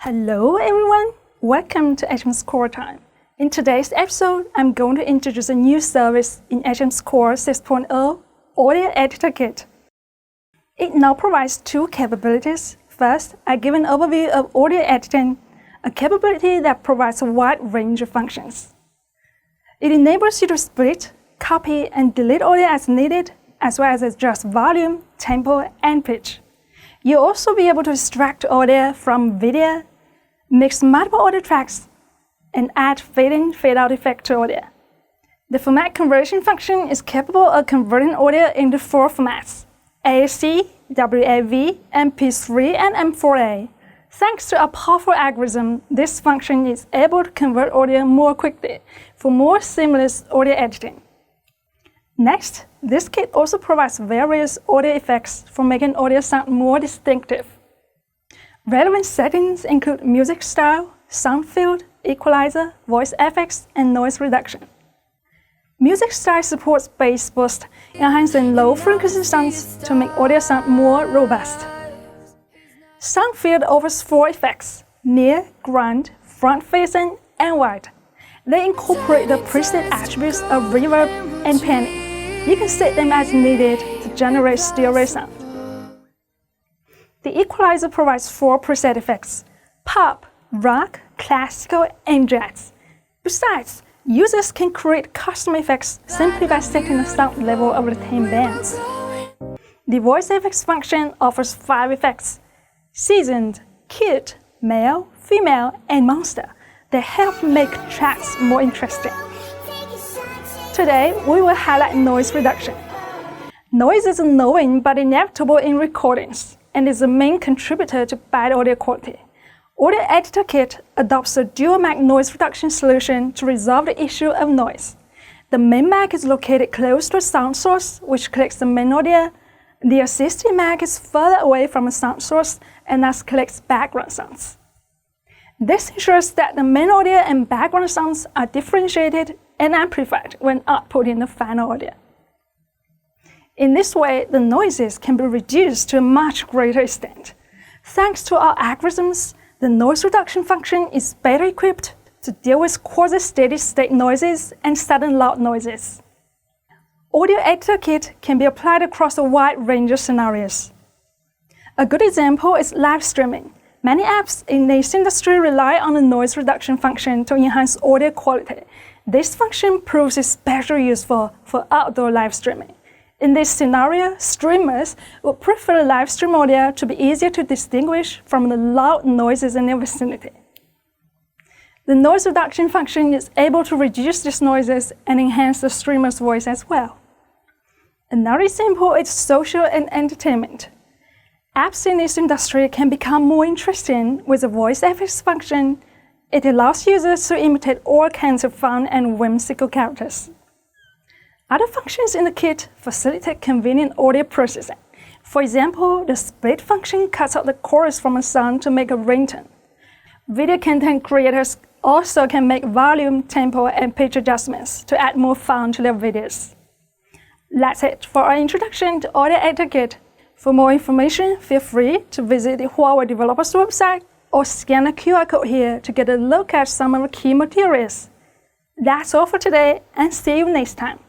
Hello everyone, welcome to HM's Core Time. In today's episode, I'm going to introduce a new service in HM's Core 6.0, Audio Editor Kit. It now provides two capabilities. First, I give an overview of audio editing, a capability that provides a wide range of functions. It enables you to split, copy, and delete audio as needed, as well as adjust volume, tempo, and pitch. You'll also be able to extract audio from video, mix multiple audio tracks, and add fade-in, fade-out effect to audio. The format conversion function is capable of converting audio into four formats: AAC, WAV, MP3, and M4A. Thanks to a powerful algorithm, this function is able to convert audio more quickly for more seamless audio editing. Next, this kit also provides various audio effects for making audio sound more distinctive. Relevant settings include music style, sound field, equalizer, voice effects, and noise reduction. Music style supports bass boost, enhancing low-frequency sounds to make audio sound more robust. Sound field offers four effects: near, grunt, front-facing, and wide. They incorporate the preset attributes of reverb and panning. You can set them as needed to generate stereo sound. The equalizer provides four preset effects: pop, rock, classical, and jazz. Besides, users can create custom effects simply by setting the sound level of the 10 bands. The voice effects function offers 5 effects: seasoned, cute, male, female, and monster that help make tracks more interesting. Today, we will highlight noise reduction. Noise is annoying but inevitable in recordings and is the main contributor to bad audio quality. Audio Editor Kit adopts a dual mic noise reduction solution to resolve the issue of noise. The main mic is located close to a sound source, which collects the main audio. The assisting mic is further away from a sound source and thus collects background sounds. This ensures that the main audio and background sounds are differentiated and amplified when outputting the final audio. In this way, the noises can be reduced to a much greater extent. Thanks to our algorithms, the noise reduction function is better equipped to deal with quasi-steady-state noises and sudden loud noises. Audio Editor Kit can be applied across a wide range of scenarios. A good example is live streaming. Many apps in this industry rely on the noise reduction function to enhance audio quality. This function proves especially useful for outdoor live streaming. In this scenario, streamers would prefer live stream audio to be easier to distinguish from the loud noises in their vicinity. The noise reduction function is able to reduce these noises and enhance the streamer's voice as well. Another example is social and entertainment. Apps in this industry can become more interesting with the voice effects function. It allows users to imitate all kinds of fun and whimsical characters. Other functions in the kit facilitate convenient audio processing. For example, the split function cuts out the chorus from a song to make a ringtone. Video content creators also can make volume, tempo, and pitch adjustments to add more fun to their videos. That's it for our introduction to Audio Editor Kit. For more information, feel free to visit the Huawei developers website or scan the QR code here to get a look at some of the key materials. That's all for today, and see you next time.